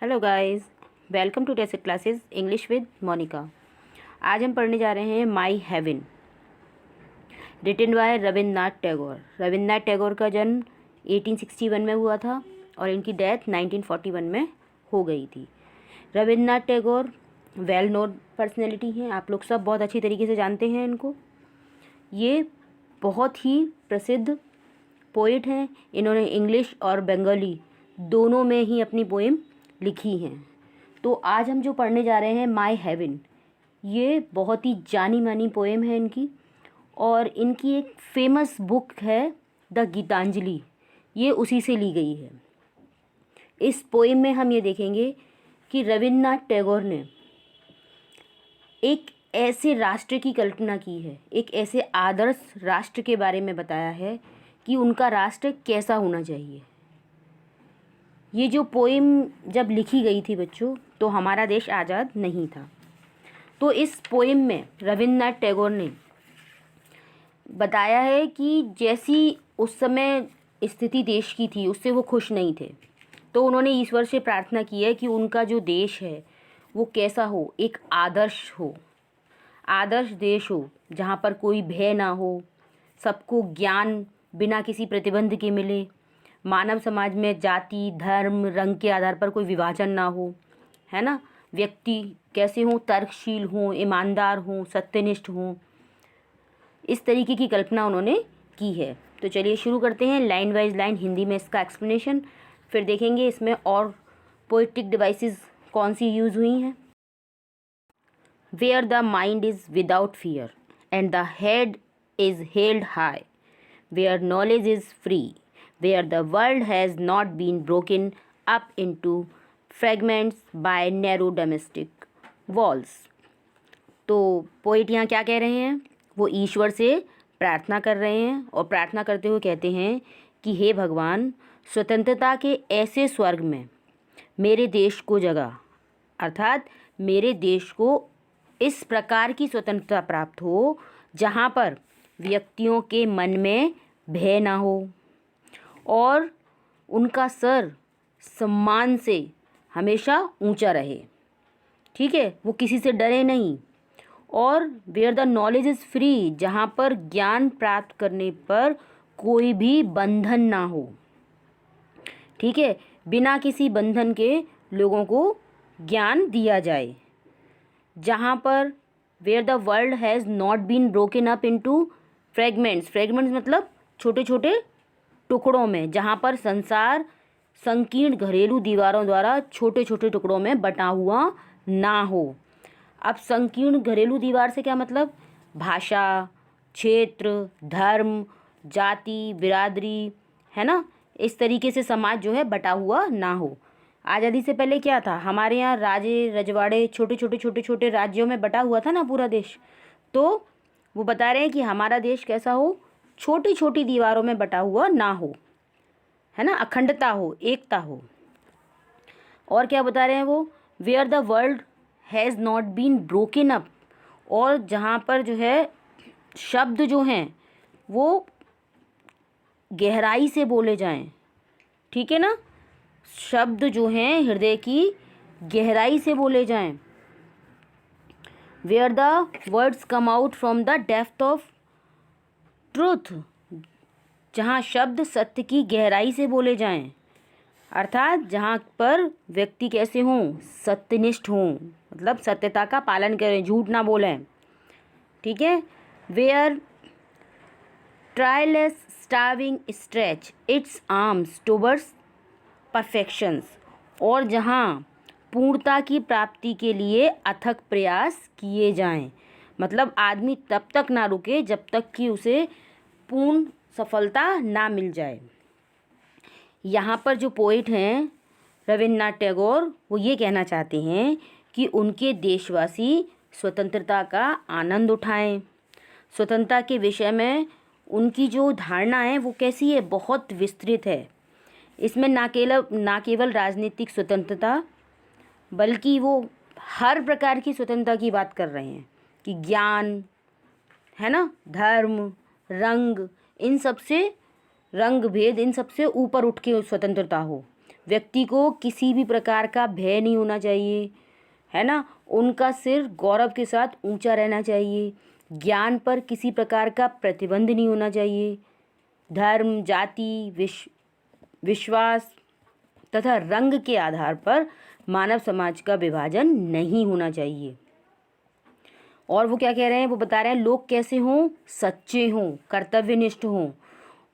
Hello guys, welcome to test classes English with Monica. आज हम पढ़ने जा रहे हैं my heaven, written by Rabindranath Tagore. Rabindranath Tagore का जन्म 1861 में हुआ था और इनकी डेथ 1941 में हो गई थी। Rabindranath Tagore well known personality हैं, आप लोग सब बहुत अच्छी तरीके से जानते हैं इनको। ये बहुत ही प्रसिद्ध पोइट हैं। इन्होंने इंग्लिश और बंगाली दोनों में ही अपनी पोएम लिखी हैं। तो आज हम जो पढ़ने जा रहे हैं माई हेवन, ये बहुत ही जानी मानी पोएम है इनकी, और इनकी एक फेमस बुक है द गीतांजलि, ये उसी से ली गई है। इस पोएम में हम ये देखेंगे कि रविन्द्रनाथ टैगोर ने एक ऐसे राष्ट्र की कल्पना की है, एक ऐसे आदर्श राष्ट्र के बारे में बताया है कि उनका राष्ट्र कैसा होना चाहिए। ये जो पोएम जब लिखी गई थी बच्चों, तो हमारा देश आज़ाद नहीं था। तो इस पोएम में रविन्द्रनाथ टैगोर ने बताया है कि जैसी उस समय स्थिति देश की थी उससे वो खुश नहीं थे। तो उन्होंने ईश्वर से प्रार्थना की है कि उनका जो देश है वो कैसा हो, एक आदर्श हो, आदर्श देश हो जहाँ पर कोई भय ना हो, सबको ज्ञान बिना किसी प्रतिबंध के मिले, मानव समाज में जाति धर्म रंग के आधार पर कोई विभाजन ना हो, है ना। व्यक्ति कैसे हों, तर्कशील हों, ईमानदार हों, सत्यनिष्ठ हों, इस तरीके की कल्पना उन्होंने की है। तो चलिए शुरू करते हैं लाइन वाइज लाइन, हिंदी में इसका एक्सप्लेनेशन, फिर देखेंगे इसमें और पोइटिक डिवाइसेस कौन सी यूज़ हुई हैं। Where the mind is without fear and the head is held high, where knowledge is free, where the world has not been broken up into fragments by narrow domestic walls। तो poet यहाँ क्या कह रहे हैं, वो ईश्वर से प्रार्थना कर रहे हैं और प्रार्थना करते हुए कहते हैं कि हे भगवान, स्वतंत्रता के ऐसे स्वर्ग में मेरे देश को जगह, अर्थात मेरे देश को इस प्रकार की स्वतंत्रता प्राप्त हो जहाँ पर व्यक्तियों के मन में भय ना हो और उनका सर सम्मान से हमेशा ऊंचा रहे, ठीक है, वो किसी से डरे नहीं। और where the knowledge is free, जहाँ पर ज्ञान प्राप्त करने पर कोई भी बंधन ना हो, ठीक है, बिना किसी बंधन के लोगों को ज्ञान दिया जाए। जहाँ पर where the world has not been broken up into fragments, fragments मतलब छोटे छोटे टुकड़ों में, जहाँ पर संसार संकीर्ण घरेलू दीवारों द्वारा छोटे छोटे टुकड़ों में बटा हुआ ना हो। अब संकीर्ण घरेलू दीवार से क्या मतलब, भाषा, क्षेत्र, धर्म, जाति, बिरादरी, है ना, इस तरीके से समाज जो है बटा हुआ ना हो। आज़ादी से पहले क्या था, हमारे यहाँ राजे रजवाड़े छोटे छोटे राज्यों में बटा हुआ था ना पूरा देश। तो वो बता रहे हैं कि हमारा देश कैसा हो, छोटी छोटी दीवारों में बटा हुआ ना हो, है ना, अखंडता हो, एकता हो। और क्या बता रहे हैं वो, where the world has not been broken up, और जहाँ पर जो है शब्द जो हैं वो गहराई से बोले जाएं, ठीक है ना, शब्द जो हैं हृदय की गहराई से बोले जाएं। Where the words come out from the depth of truth, जहाँ शब्द सत्य की गहराई से बोले जाएं, अर्थात जहाँ पर व्यक्ति कैसे हों, सत्यनिष्ठ हों, मतलब सत्यता का पालन करें, झूठ ना बोलें, ठीक है। Where tireless striving stretches its arms towards perfections, और जहाँ पूर्णता की प्राप्ति के लिए अथक प्रयास किए जाएं, मतलब आदमी तब तक ना रुके जब तक कि उसे पूर्ण सफलता ना मिल जाए। यहाँ पर जो पोइट हैं रविन्द्रनाथ टैगोर, वो ये कहना चाहते हैं कि उनके देशवासी स्वतंत्रता का आनंद उठाएं। स्वतंत्रता के विषय में उनकी जो धारणा है वो कैसी है, बहुत विस्तृत है। इसमें ना केवल राजनीतिक स्वतंत्रता, बल्कि वो हर प्रकार की स्वतंत्रता की बात कर रहे हैं कि ज्ञान, है ना, धर्म, रंग, इन सब से रंग भेद, इन सब से ऊपर उठ के स्वतंत्रता हो। व्यक्ति को किसी भी प्रकार का भय नहीं होना चाहिए, है ना। उनका सिर गौरव के साथ ऊंचा रहना चाहिए। ज्ञान पर किसी प्रकार का प्रतिबंध नहीं होना चाहिए। धर्म, जाति, विश्वास तथा रंग के आधार पर मानव समाज का विभाजन नहीं होना चाहिए। और वो क्या कह रहे हैं, वो बता रहे हैं लोग कैसे हों, सच्चे हों, कर्तव्यनिष्ठ हों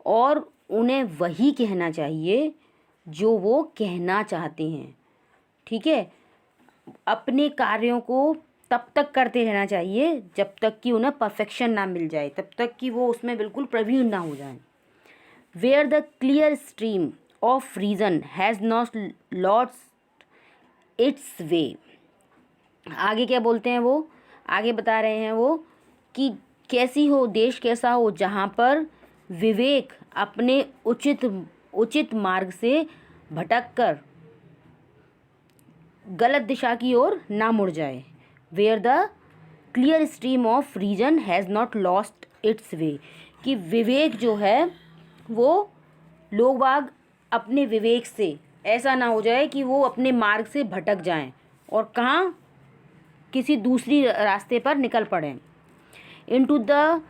और उन्हें वही कहना चाहिए जो वो कहना चाहते हैं। ठीक है, अपने कार्यों को तब तक करते रहना चाहिए जब तक कि उन्हें परफेक्शन ना मिल जाए, तब तक कि वो उसमें बिल्कुल प्रवीण ना हो जाए। Where the clear stream of reason has not lost its way. आगे क्या बोलते हैं वो, आगे बता रहे हैं वो कि कैसी हो, देश कैसा हो जहाँ पर विवेक अपने उचित मार्ग से भटककर गलत दिशा की ओर ना मुड़ जाए। Where the clear stream of reason has not lost its way, कि विवेक जो है वो लोग बाग अपने विवेक से ऐसा ना हो जाए कि वो अपने मार्ग से भटक जाएं और कहाँ किसी दूसरी रास्ते पर निकल पड़ें। Into the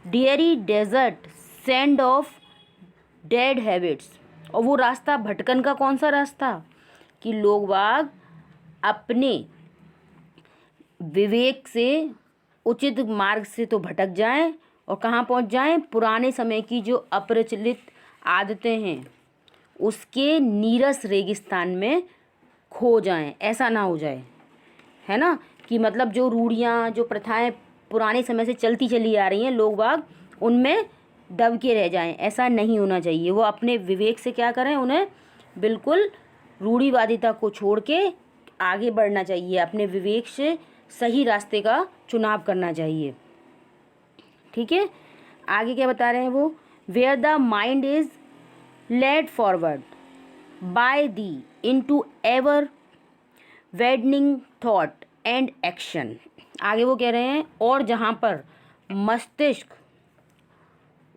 dreary desert sand of dead habits. और वो रास्ता भटकन का कौन सा रास्ता, कि लोग बाग अपने विवेक से उचित मार्ग से तो भटक जाएं और कहाँ पहुंच जाएं, पुराने समय की जो अप्रचलित आदतें हैं उसके नीरस रेगिस्तान में खो जाएं। ऐसा ना हो जाए, है ना, कि मतलब जो रूढ़ियाँ, जो प्रथाएं पुराने समय से चलती चली आ रही हैं, लोग बाग उनमें दब के रह जाएं। ऐसा नहीं होना चाहिए। वो अपने विवेक से क्या करें, उन्हें बिल्कुल रूढ़िवादिता को छोड़ के आगे बढ़ना चाहिए, अपने विवेक से सही रास्ते का चुनाव करना चाहिए। ठीक है, आगे क्या बता रहे हैं वो, where the mind is led forward by thee into ever widening thought and action. आगे वो कह रहे हैं और जहाँ पर मस्तिष्क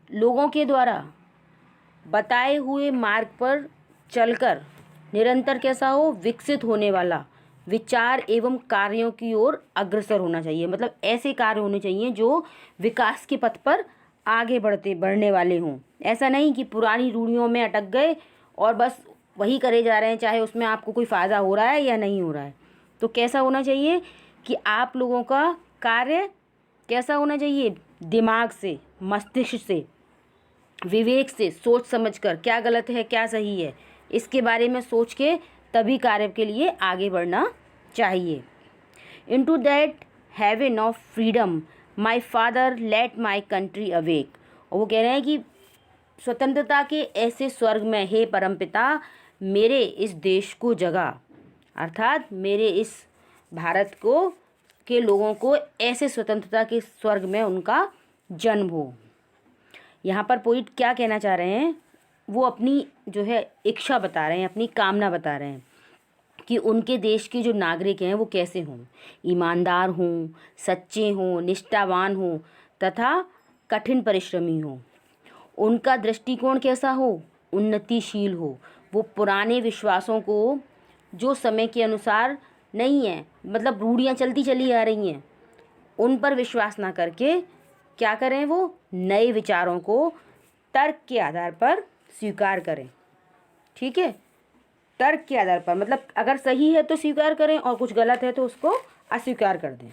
लोगों के द्वारा बताए हुए मार्ग पर चलकर निरंतर कैसा हो, विकसित होने वाला विचार एवं कार्यों की ओर अग्रसर होना चाहिए। मतलब ऐसे कार्य होने चाहिए जो विकास के पथ पर आगे बढ़ने वाले हों। ऐसा नहीं कि पुरानी रूढ़ियों में अटक गए और बस वही करे जा रहे हैं, चाहे उसमें आपको कोई फ़ायदा हो रहा है या नहीं हो रहा है। तो कैसा होना चाहिए कि आप लोगों का कार्य कैसा होना चाहिए, दिमाग से, मस्तिष्क से, विवेक से, सोच समझकर क्या गलत है क्या सही है इसके बारे में सोच के तभी कार्य के लिए आगे बढ़ना चाहिए। Into that heaven of freedom my father let my country awake. और वो कह रहे हैं कि स्वतंत्रता के ऐसे स्वर्ग में हे परमपिता मेरे इस देश को जगा, अर्थात मेरे इस भारत को के लोगों को ऐसे स्वतंत्रता के स्वर्ग में उनका जन्म हो। यहाँ पर पोइट क्या कहना चाह रहे हैं, वो अपनी जो है इच्छा बता रहे हैं, अपनी कामना बता रहे हैं कि उनके देश के जो नागरिक हैं वो कैसे हों, ईमानदार हों, सच्चे हों, निष्ठावान हों तथा कठिन परिश्रमी हों। उनका दृष्टिकोण कैसा हो, उन्नतिशील हो। वो पुराने विश्वासों को जो समय के अनुसार नहीं है, मतलब रूढ़ियाँ चलती चली आ रही हैं, उन पर विश्वास ना करके क्या करें, वो नए विचारों को तर्क के आधार पर स्वीकार करें। ठीक है, तर्क के आधार पर, मतलब अगर सही है तो स्वीकार करें और कुछ गलत है तो उसको अस्वीकार कर दें।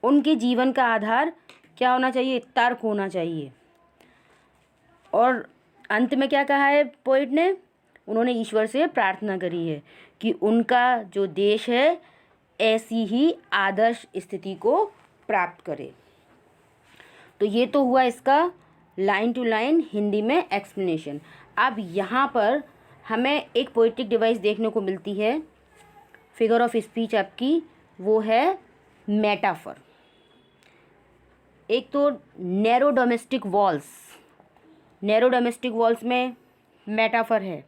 उनके जीवन का आधार क्या होना चाहिए, तर्क होना चाहिए। और अंत में क्या कहा है पोइट ने, उन्होंने ईश्वर से प्रार्थना करी है कि उनका जो देश है ऐसी ही आदर्श स्थिति को प्राप्त करे। तो ये तो हुआ इसका लाइन टू लाइन हिंदी में एक्सप्लेनेशन। अब यहाँ पर हमें एक पोइटिक डिवाइस देखने को मिलती है, फिगर ऑफ स्पीच आपकी, वो है मेटाफर। एक तो narrow domestic walls, narrow domestic walls में मेटाफर है।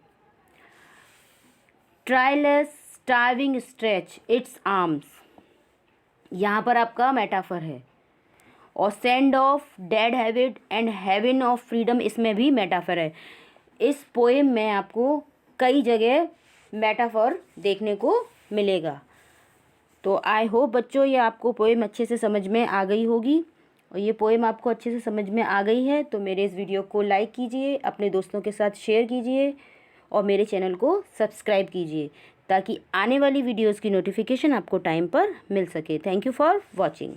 ट्रायलेस स्टार्विंग स्ट्रेच इट्स आर्म्स, यहाँ पर आपका मेटाफर है। और send off dead habit and heaven of freedom, इसमें भी मेटाफर है। इस पोएम में आपको कई जगह मेटाफर देखने को मिलेगा। तो आई होप बच्चों ये आपको पोएम अच्छे से समझ में आ गई होगी, और ये पोएम आपको अच्छे से समझ में आ गई है तो मेरे इस वीडियो को लाइक कीजिए, अपने दोस्तों के साथ शेयर कीजिए और मेरे चैनल को सब्सक्राइब कीजिए ताकि आने वाली वीडियोस की नोटिफिकेशन आपको टाइम पर मिल सके। Thank you for watching.